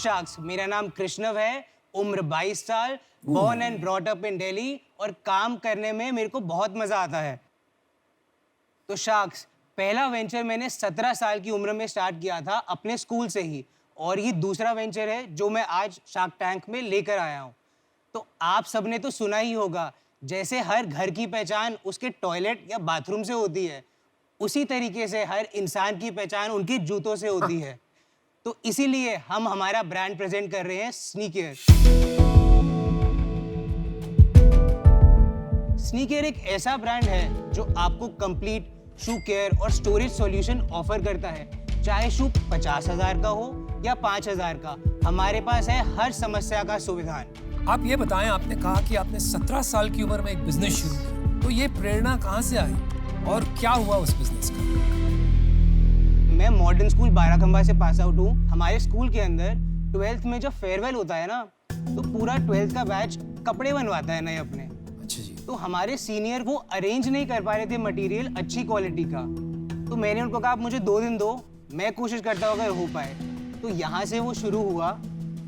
Sharks, मेरा नाम कृष्णव है, उम्र 22 साल, born and brought up in Delhi और काम करने में मेरे को बहुत मजा आता है। तो शार्क्स, पहला वेंचर मैंने 17 साल की उम्र में स्टार्ट किया था अपने स्कूल से ही, और ये दूसरा वेंचर है जो मैं आज शार्क टैंक में लेकर आया हूँ। तो आप सबने तो सुना ही होगा, जैसे हर घर की पहचान उसके टॉयलेट या बाथरूम से होती है, उसी तरीके से हर इंसान की पहचान उनके जूतों से होती है। तो इसीलिए हम हमारा ब्रांड प्रेजेंट कर रहे हैं स्नीकर। स्नीकर एक ऐसा ब्रांड है जो आपको कंप्लीट शू केयर और स्टोरेज सॉल्यूशन ऑफर करता है। चाहे शू 50,000 का हो या 5,000 का, हमारे पास है हर समस्या का समाधान। आप ये बताएं, आपने कहा कि आपने 17 साल की उम्र में एक बिजनेस शुरू किया, तो ये प्रेरणा कहाँ से आई और क्या हुआ उस बिजनेस का? मैं मॉडर्न स्कूल बाराखंबा से पास आउट हूँ। हमारे स्कूल के अंदर 12th में जब फेयरवेल होता है ना, तो पूरा 12th का बैच कपड़े बनवाता है नए अपने। अच्छा जी। तो हमारे सीनियर वो अरेंज नहीं कर पा रहे थे मटेरियल अच्छी क्वालिटी का, तो मैंने उनको कहा मुझे 2 दिन दो, मैं कोशिश करता हूँ अगर हो पाए। तो यहाँ से वो शुरू हुआ।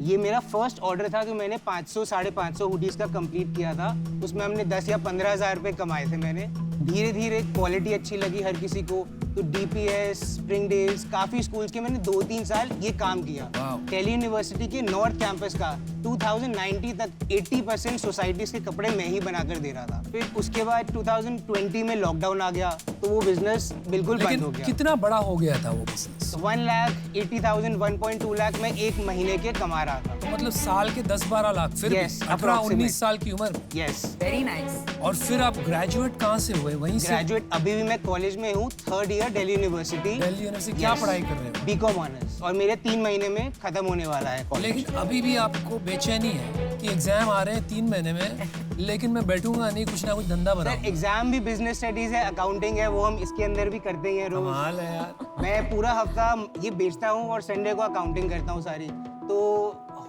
ये मेरा फर्स्ट ऑर्डर था, तो मैंने 500-550 हुडीज का कंप्लीट किया था। उसमें हमने 10 या 15,000 रुपये कमाए थे मैंने। धीरे धीरे क्वालिटी अच्छी लगी हर किसी को, तो डीपीएस, स्प्रिंग डेज, काफ़ी स्कूल्स के मैंने 2-3 साल ये काम किया। दिल्ली यूनिवर्सिटी के नॉर्थ कैंपस का 2090 तक 80% सोसाइटीज के कपड़े मैं ही बनाकर दे रहा था। फिर उसके बाद 2020 में लॉकडाउन आ गया, तो वो बिजनेस बिल्कुल बंद हो गया। कितना बड़ा हो गया था वो बिजनेस? 1,80,000, 1.2 लाख में एक महीने के कमा रहा था। तो मतलब साल के 10-12 लाख, फिर Yes, 18-19 साल की उम्र में। यस। Very nice. और फिर आप ग्रेजुएट कहाँ से हुए? वहीं से? ग्रेजुएट अभी भी मैं कॉलेज में हूँ, 3rd year Delhi university. Delhi university क्या पढ़ाई कर रहे हो? बीकॉम ऑनर्स, और मेरे 3 महीने में खत्म होने वाला है कॉलेज। लेकिन अभी भी आपको बेचैनी है कि एग्जाम आ रहे हैं 3 महीने में, लेकिन मैं बैठूंगा नहीं, कुछ ना कुछ धंधा बनाऊंगा। एग्जाम भी बिजनेस स्टडीज है, अकाउंटिंग है, वो हम इसके अंदर भी करते ही हैं रोज। कमाल है यार। मैं पूरा हफ्ता ये बेचता हूँ और संडे को अकाउंटिंग करता हूँ सारी, तो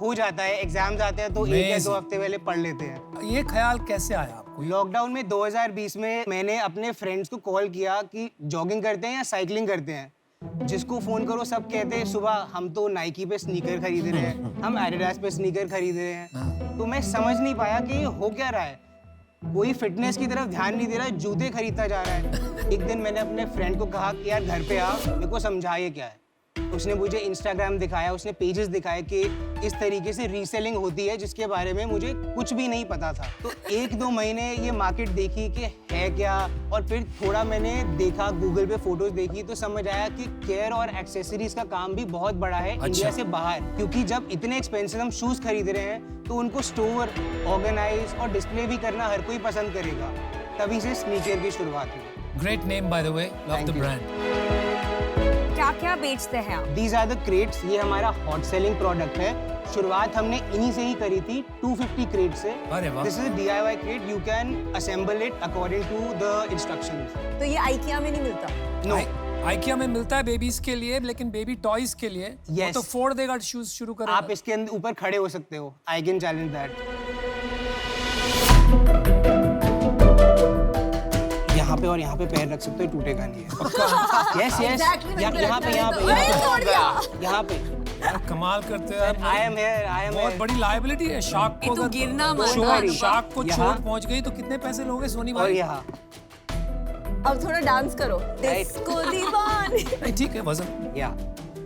हो जाता है। एग्जाम्स आते हैं तो 1 या 2 हफ्ते पहले पढ़ लेते हैं। ये ख्याल कैसे आया आपको? लॉकडाउन में 2020 में मैंने अपने फ्रेंड्स को कॉल किया कि जॉगिंग करते हैं या साइकिलिंग करते हैं। जिसको फोन करो सब कहते हैं सुबह हम तो नाइकी पे स्नीकर खरीद रहे हैं, हम एडिडास पे स्नीकर खरीद रहे हैं। तो मैं समझ नहीं पाया कि हो क्या रहा है। कोई फिटनेस की तरफ ध्यान नहीं दे रहा है, जूते खरीदता जा रहा है। एक दिन मैंने अपने फ्रेंड को कहा कि यार घर पे आ, मेरे को समझा ये क्या है। उसने मुझे इंस्टाग्राम दिखाया, उसने पेजेस दिखाए कि इस तरीके से रीसेलिंग होती है, जिसके बारे में मुझे कुछ भी नहीं पता था। तो 1-2 महीने ये मार्केट देखी कि है क्या, और फिर थोड़ा मैंने देखा, गूगल पे फोटोज देखी, तो समझ आया कि केयर और एक्सेसरीज का काम भी बहुत बड़ा है इंडिया से बाहर। क्योंकि जब इतने एक्सपेंसिव हम शूज खरीद रहे हैं, तो उनको स्टोर, ऑर्गेनाइज और डिस्प्ले भी करना हर कोई पसंद करेगा। तभी से स्नीकर की शुरुआत हुई। Great name by the way, love the brand. क्या क्या बेचते हैं आप? These are the crates, ये हमारा हॉट सेलिंग प्रोडक्ट है। शुरुआत हमने इन्हीं से ही करी थी, 250 क्रेट से। अरे वाह। This is a DIY crate, you can assemble it according to the instructions. तो ये आइकिया में नहीं मिलता? No. आइकिया में मिलता है बेबीज के लिए, लेकिन बेबी टॉयज के लिए वो तो फोड़ देगा शूज शुरू करेगा। आप इसके अंदर ऊपर खड़े हो सकते हो। I can challenge that. यहाँ पे और यहाँ पे पैर रख सकते हो, टूटेगा नहीं है। Yes, yes. यहाँ पे। यार कमाल करते हैं। I am here. बहुत बड़ी लायबिलिटी है शार्क को। तो गिरना मत। शार्क को चोट पहुंच गई तो कितने पैसे लोगे सोनी और भाई? यहाँ। अब थोड़ा डांस करो। डिस्को दीवानी। नहीं ठीक है वजन, Yeah.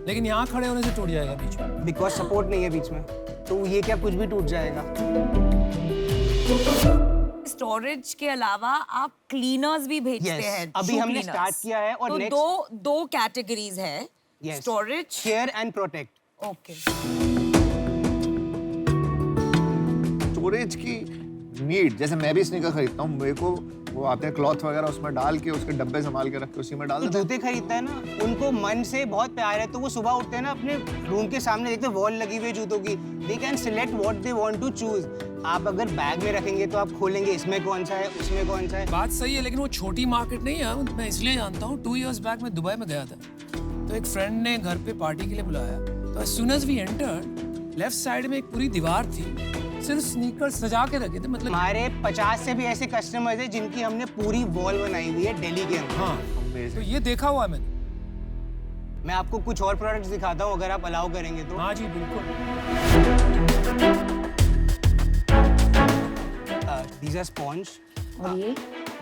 लेकिन यहाँ खड़े होने से टूट जाएगा बीच में। Because सपोर्ट नहीं है बीच में, तो ये क्या कुछ भी टूट जाएगा। स्टोरेज के अलावा आप क्लीनर्स भी भेजते Yes, हैं। अभी shoe हमने cleaners। स्टार्ट किया है, और तो next दो कैटेगरीज है। Yes. Storage. Care and protect. Okay. Storage की नीड, जैसे मैं भी स्नीकर खरीदता हूँ, मेरे को वो आते हैं क्लॉथ वगैरह, उसमें डाल के उसके डब्बे संभाल के रख के उसी में डाल तो देते हैं। जूते खरीदता है ना, उनको मन से बहुत प्यार है, तो वो सुबह उठते हैं ना, अपने रूम के सामने देखते हैं वॉल लगी हुई है जूतों की, they can select what they want to choose. आप अगर बैग में रखेंगे तो आप खोलेंगे इसमें कौन सा है, उसमें कौन सा है। बात सही है, लेकिन वो छोटी मार्केट नहीं है। मैं इसलिए जानता हूँ, 2 years बैक मैं दुबई में गया था, तो एक फ्रेंड ने घर पे पार्टी के लिए बुलाया। तो as soon as we entered, left side में एक पूरी दीवार थी, सिर्फ स्नीकर सजा के रखे थे। मतलब हमारे 50 से भी ऐसे कस्टमर्स हैं जिनकी हमने पूरी वॉल बनाई हुई है दिल्ली के अंदर। हाँ, तो ये देखा हुआ है मैंने। मैं आपको कुछ और प्रोडक्ट्स दिखाता हूँ अगर आप अलाउ करेंगे तो। हाँ जी बिल्कुल। These are sponge और ये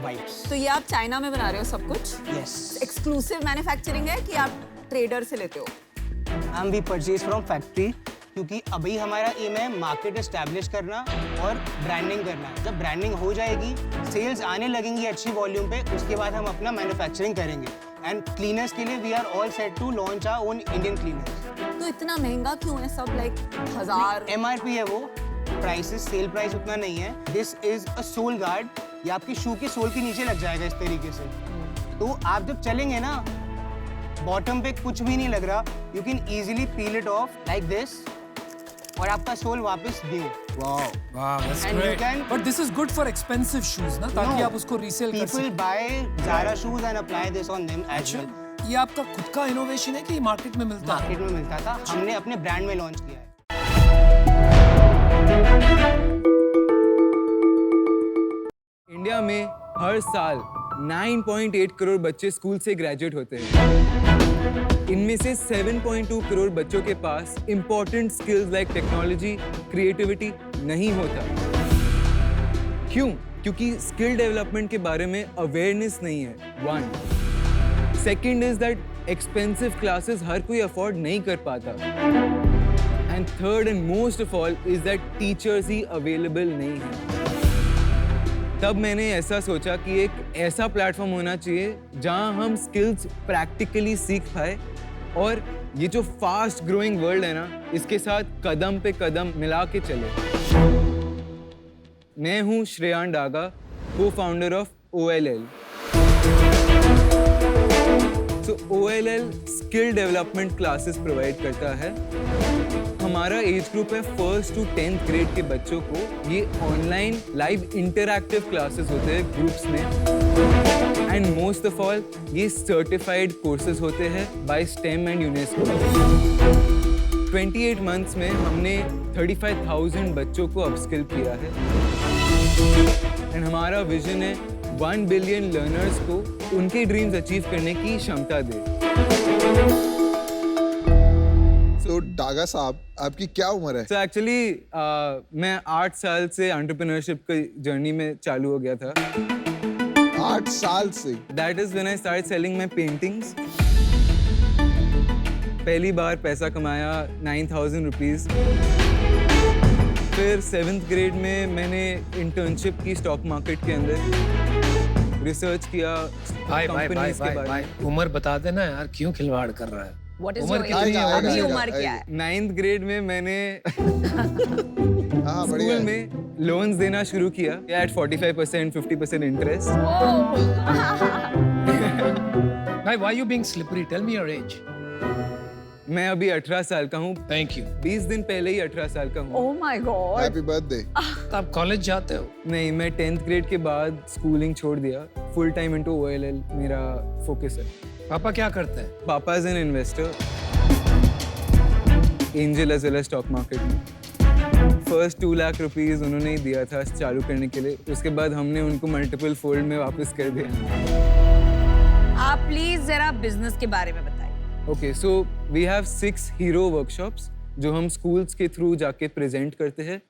wipes. तो ये आप चाइना में बना रहे हो सब कुछ? Yes. एक्सक्लूसिव मैन्युफैक्चरिंग है कि आप ट्रेडर से लेते हो? We purchase from factory क्योंकि अभी हमारा एम है मार्केट एस्टैब्लिश करना और ब्रांडिंग करना। जब ब्रांडिंग हो जाएगी, सेल्स आने लगेंगी अच्छी वॉल्यूम पे, उसके बाद हम अपना मैन्युफैक्चरिंग करेंगे। एंड क्लीनर्स के लिए we are all set to launch our own Indian cleaners. तो इतना महंगा क्यों है सब? लाइक 1000 MRP है वो, प्राइसेस सेल प्राइस उतना नहीं है। This is a sole guard, ये आपके शू के सोल के नीचे लग जाएगा इस तरीके से। तो आप जब चलेंगे ना, बॉटम पे कुछ भी नहीं लग रहा, you can easily peel it of like this और आपका सोल वापस new. Wow, that's And you great. can- But this is good for expensive shoes, ना, ताकि आप उसको रीसेल कर People सकें। buy Zara shoes and apply this on them as अच्छा, well. ये आपका खुद का इनोवेशन है कि मार्केट में मिलता है? मार्केट में मिलता था, हमने अपने ब्रांड में लॉन्च किया है। इंडिया में हर साल 9.8 करोड़ बच्चे स्कूल से ग्रेजुएट होते हैं। इनमें से 7.2 करोड़ बच्चों के पास important skills like technology, creativity नहीं होता। क्यों? क्योंकि स्किल डेवलपमेंट के बारे में अवेयरनेस नहीं है। 1 second is that expensive classes हर कोई अफोर्ड नहीं कर पाता। And third and most of all is that teachers ही अवेलेबल नहीं है। तब मैंने ऐसा सोचा कि एक ऐसा प्लेटफॉर्म होना चाहिए जहां हम स्किल्स प्रैक्टिकली सीख पाए और ये जो फास्ट ग्रोइंग वर्ल्ड है ना, इसके साथ कदम पे कदम मिला के चले। मैं हूं श्रेयान डागा, को-फाउंडर ऑफ OLL। तो OLL skill development classes provide करता है। हमारा एज ग्रुप है 1st to 10th ग्रेड के बच्चों को। ये ऑनलाइन लाइव इंटरैक्टिव क्लासेस होते हैं ग्रुप्स में। एंड मोस्ट ऑफ ऑल ये सर्टिफाइड कोर्सेज होते हैं by STEM and UNESCO. 28 months में हमने 35,000 बच्चों को अपस्किल किया है। एंड हमारा विजन है 1 बिलियन लर्नर्स को उनके ड्रीम्स अचीव करने की क्षमता दे। तो डागा साहब, आपकी क्या उम्र है? So actually, मैं 8 साल से एंटरप्रेन्योरशिप की जर्नी में चालू हो गया था। 8 साल से? That is when I started selling my paintings. पहली बार पैसा कमाया 9,000 रुपीज़। फिर 7th ग्रेड में मैंने इंटर्नशिप की स्टॉक मार्केट के अंदर, रिसर्च किया कंपनीज के बारे में। उम्र बता देना यार, क्यों खिलवाड़ कर रहा है? What is उम्र your कितनी age? है? अभी आएगा, उम्र क्या है? 9th ग्रेड में मैंने हाँ, बढ़िया स्कूल है। में लोन्स देना शुरू किया एट 45%, 50% इंटरेस्ट। भाई, why you being slippery? Tell me your age. मैं अभी 18 साल का हूँ। Thank you. 20 दिन पहले ही 18 साल का हूँ। Oh my God. Happy birthday. तो आप कॉलेज जाते हो? नहीं, मैं 10th ग्रेड के बाद स्कूलिंग छोड़ दिया। फुल टाइम इनटू OLL मेरा फोकस है। पापा क्या करते हैं? पापा is an investor, angel as well as stock market में। फर्स्ट 2 लाख रुपीस उन्होंने ही दिया था चालू करने के लिए। उसके बाद हमने उनको मल्टीपल फोल्ड में वापस कर दिया। आप प्लीज जरा बिजनेस के बारे में बताइए। Okay, so we have 6 hero workshops जो हम स्कूल्स के थ्रू जाके प्रेजेंट करते हैं।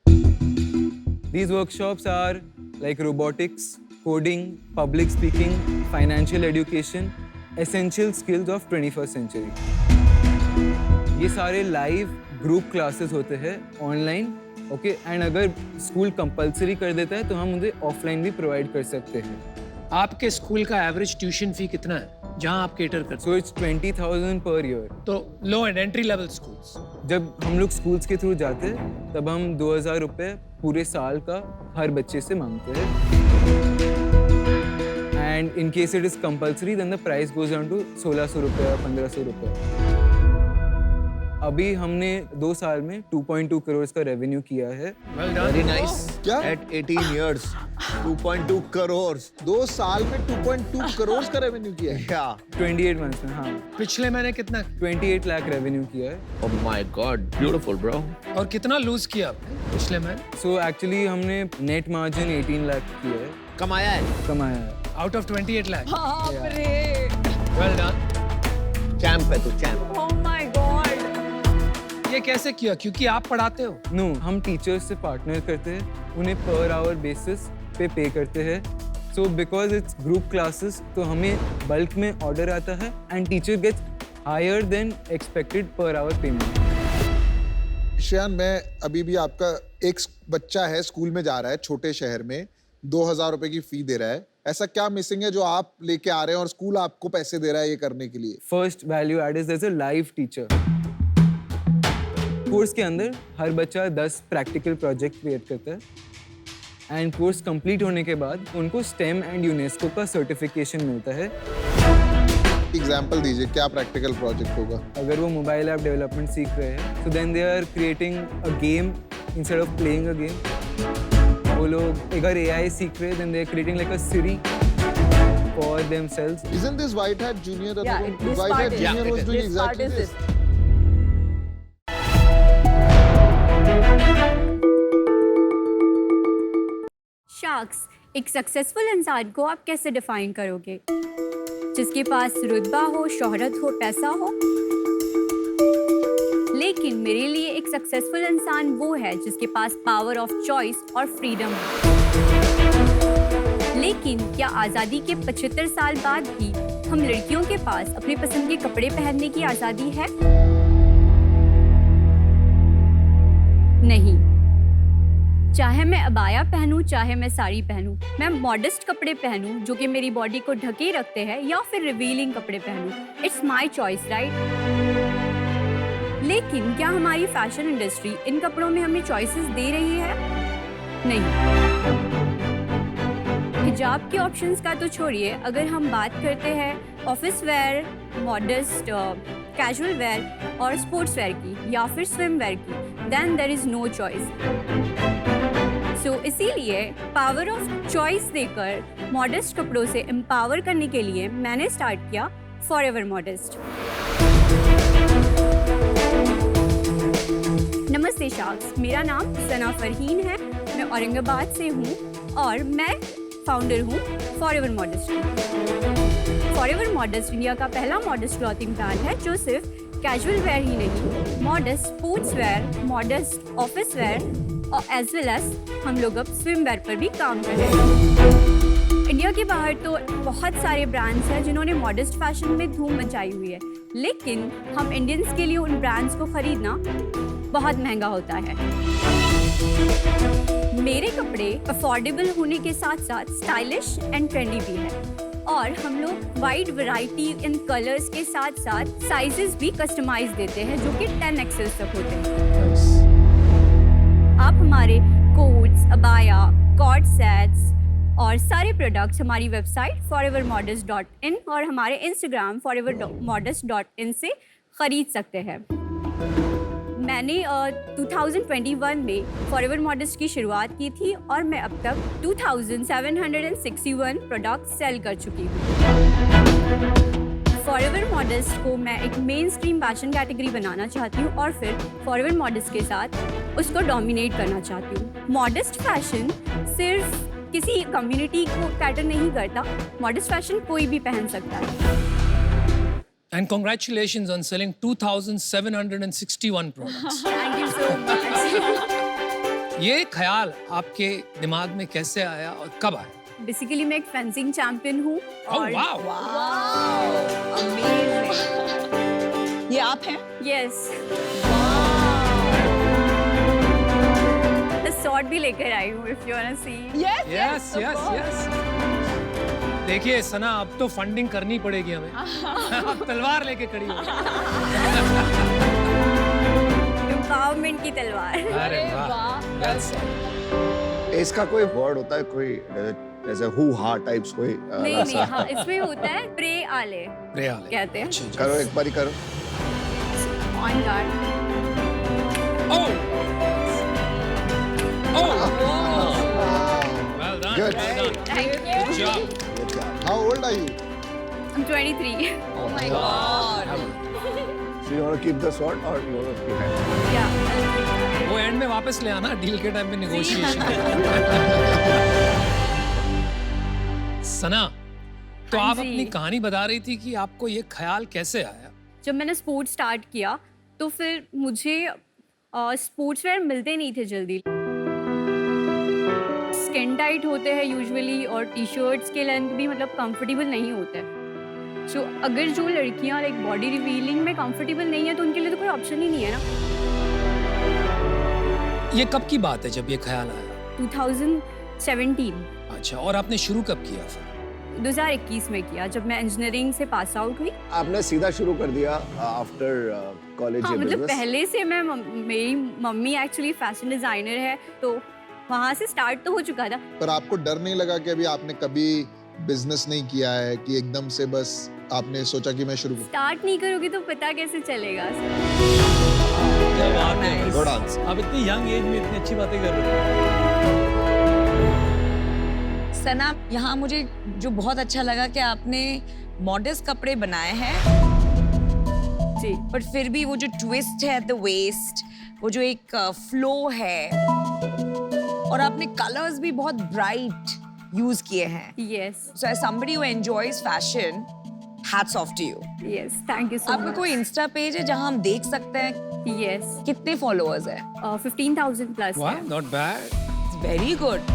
These workshops are like robotics, coding, public speaking, financial education, essential skills of 21st century. ये सारे लाइव ग्रुप क्लासेस होते हैं ऑनलाइन। ओके, एंड अगर स्कूल कंपलसरी कर देता है तो हम उन्हें ऑफलाइन भी प्रोवाइड कर सकते हैं। आपके स्कूल का एवरेज ट्यूशन फी कितना है जहां आप केटर करते सो इट्स 20,000 पर ईयर। हो? तो लो एंड एंट्री लेवल स्कूल्स। जब हम लोग स्कूल्स के थ्रू जाते हैं तब हम 2,000 रुपये पूरे साल का हर बच्चे से मांगते हैं। And in case it is compulsory then the price goes down to 1,600 रुपये या 1,500 रुपये। अभी हमने 2 साल में 2.2 करोड़ का रेवेन्यू किया है। Well done. Very nice. क्या? At 18 years 2.2 crore. 2 साल में 2.2 करोड़ का रेवेन्यू किया है। या 28 मंथ्स में, हाँ, पिछले महीने कितना? 28 लाख रेवेन्यू किया है। Oh my God, beautiful bro. और कितना लूज किया आपने पिछले महीने? सो एक्चुअली हमने नेट मार्जिन 18 लाख किया है, कमाया है। कमाया है। Out of 28 lakh. बाप रे। Well done. चैंप है तू, चैंप। Oh my God. ये कैसे किया? क्योंकि आप पढ़ाते हो। नो, हम टीचर्स से पार्टनर करते हैं, उन्हें पर आवर बेसिस पे पे करते हैं। So because it's group classes, तो हमें बल्क में ऑर्डर आता है and teacher gets higher than expected per hour payment. Shreyan, मैं अभी भी आपका एक बच्चा है, स्कूल में जा रहा है छोटे शहर में, 2000 रुपए की फी दे रहा है। ऐसा क्या मिसिंग है जो आप लेके आ रहे हैं और स्कूल आपको पैसे दे रहा है ये करने के लिए? First value add is there is a live teacher. Course के अंदर हर बच्चा 10 प्रैक्टिकल प्रोजेक्ट क्रिएट करता है एंड कोर्स कंप्लीट होने के बाद उनको स्टेम एंड यूनेस्को का सर्टिफिकेशन मिलता है। एग्जाम्पल दीजिए, क्या प्रैक्टिकल प्रोजेक्ट होगा? अगर वो मोबाइल ऐप डेवलपमेंट सीख रहे हैं तो then they are creating a game instead of playing a game. वो लोग अगर एआई सीख रहे हैं then they are creating like a Siri for themselves. Isn't this White Hat Junior? Yeah, this White part Hat is, Junior was doing this part exactly is this. it. Sharks, एक successful इंसान को आप कैसे define करोगे? जिसके पास रुतबा हो, शोहरत हो, पैसा हो। लेकिन मेरे लिए एक सक्सेसफुल इंसान वो है जिसके पास पावर ऑफ चॉइस और फ्रीडम हो। लेकिन क्या आज़ादी के 75 साल बाद भी हम लड़कियों के पास अपने पसंद के कपड़े पहनने की आज़ादी है? नहीं। चाहे मैं अबाया पहनूं, चाहे मैं साड़ी पहनूं, मैं मॉडेस्ट कपड़े पहनूं जो कि मेरी बॉडी को ढके रखते हैं, या फिर रिवीलिंग कपड़े पहनूं, इट्स माय चॉइस, राइट? लेकिन क्या हमारी फैशन इंडस्ट्री इन कपड़ों में हमें चॉइसेस दे रही है? नहीं। हिजाब के ऑप्शंस का तो छोड़िए, अगर हम बात करते हैं office wear, modest, casual wear और स्पोर्ट्स वेयर की, या फिर स्विम वेयर की, then there is no choice. So इसीलिए पावर ऑफ चॉइस देकर मॉडेस्ट कपड़ों से एम्पावर करने के लिए मैंने स्टार्ट किया फॉरएवर मॉडेस्ट। नमस्ते शार्क्स, मेरा नाम सना फरहीन है, मैं औरंगाबाद से हूँ और मैं फाउंडर हूँ forever modest. Forever modest India का पहला मॉडेस्ट क्लॉथिंग ब्रांड है जो सिर्फ कैजुअल वेयर ही नहीं, modest sports wear, modest office where और एज वेल एज हम लोग अब स्विम वेयर पर भी काम कर रहे हैं। इंडिया के बाहर तो बहुत सारे ब्रांड्स हैं जिन्होंने मॉडेस्ट फैशन में धूम मचाई हुई है, लेकिन हम इंडियंस के लिए उन ब्रांड्स को खरीदना बहुत महंगा होता है। मेरे कपड़े अफोर्डेबल होने के साथ साथ स्टाइलिश एंड ट्रेंडी भी है, और हम लोग वाइड वैरायटी इन कलर्स के साथ साथ साइजेस भी कस्टमाइज देते हैं जो कि 10XL तक होते हैं। आप हमारे कोट्स, अबाया, कॉर्ड सेट्स और सारे प्रोडक्ट्स हमारी वेबसाइट forevermodest.in और हमारे इंस्टाग्राम forevermodest.in से ख़रीद सकते हैं। मैंने 2021 में फॉरएवर मॉडेस्ट की शुरुआत की थी और मैं अब तक 2761 प्रोडक्ट सेल कर चुकी हूँ। फॉरएवर मॉडेस्ट को मैं एक मेन स्ट्रीम फैशन कैटेगरी बनाना चाहती हूँ और फिर फॉरएवर मॉडेस्ट के साथ उसको डोमिनेट करना चाहती हूँ। मॉडेस्ट फैशन सिर्फ किसी कम्युनिटी को कैटर नहीं करता, मॉडेस्ट फैशन कोई भी पहन सकता है। And congratulations on selling 2,761 products. Thank you so much. ये ख्याल आपके दिमाग में कैसे आया और कब आया? बेसिकली मैं एक फेंसिंग चैंपियन हूँ Oh और wow! Amazing. ये आप हैं? यस शॉर्ट भी लेकर आई हूँ if you want to see. Yes, Yes, of yes, course. yes. देखिए सना, अब तो फंडिंग करनी पड़ेगी हमें। अब तलवार लेके खड़ी हो। एम्पावरमेंट की तलवार। अरे वाह! Well said. इसका कोई वर्ड होता है, कोई जैसे हु हा टाइप्स कोई नहीं नहीं, हाँ इसमें होता है प्रे आले प्रेयाल कहते हैं। करो, एक बारी करो। On guard. Oh! Oh! Well done. Good. Well done. Thank you. Good job. How old are you? I'm 23. Oh my God. So you want to keep the sword or you want to keep it? Yeah. वो and में वापस ले आना, deal के time पे negotiation. सना, तो हाँ आप जी। अपनी कहानी बता रही थी कि आपको ये ख्याल कैसे आया जब मैंने स्पोर्ट्स स्टार्ट किया तो फिर मुझे स्पोर्ट्स वेयर मिलते नहीं थे जल्दी। स्किन टाइट होते हैं यूजुअली और टी शर्ट्स के लेंथ भी मतलब कंफर्टेबल नहीं होते। सो अगर जो लड़कियां लाइक बॉडी रिवीलिंग में कंफर्टेबल नहीं है तो उनके लिए तो कोई ऑप्शन ही नहीं है ना। ये कब की बात है जब ये ख्याल आया? 2017। अच्छा, और आपने शुरू कब किया फिर? 2021 में किया जब मैं इंजीनियरिंग से पास आउट हुई। आपने सीधा शुरू कर दिया आफ्टर कॉलेज हाँ, ये मतलब बिजनेस? पहले से मेरी मम्मी एक्चुअली फैशन डिजाइनर है तो वहाँ से स्टार्ट तो हो चुका था। पर आपको डर नहीं लगा कि अभी आपने कभी बिजनेस नहीं किया है कि एकदम से बस आपने सोचा कि मैं शुरू करूं? स्टार्ट नहीं करोगी तो पता कैसे चलेगा? क्या बात है, गुड आंसर। आप इतनी यंग एज में इतनी अच्छी बातें कर रहे हो। सना, यहाँ मुझे जो बहुत अच्छा लगा कि आपने मॉडर्न कपड़े बनाए हैं जी। बट फिर भी वो जो ट्विस्ट है एट द वेस्ट, वो जो एक फ्लो है और आपने कलर्स भी बहुत ब्राइट यूज किए हैं। Yes so as somebody who enjoys fashion, hats off to you. Yes, thank you so आपका मच। कोई इंस्टा पेज है जहाँ हम देख सकते हैं? यस, कितने फॉलोअर्स हैं? 15,000 प्लस। वाह, नॉट बैड। Very good.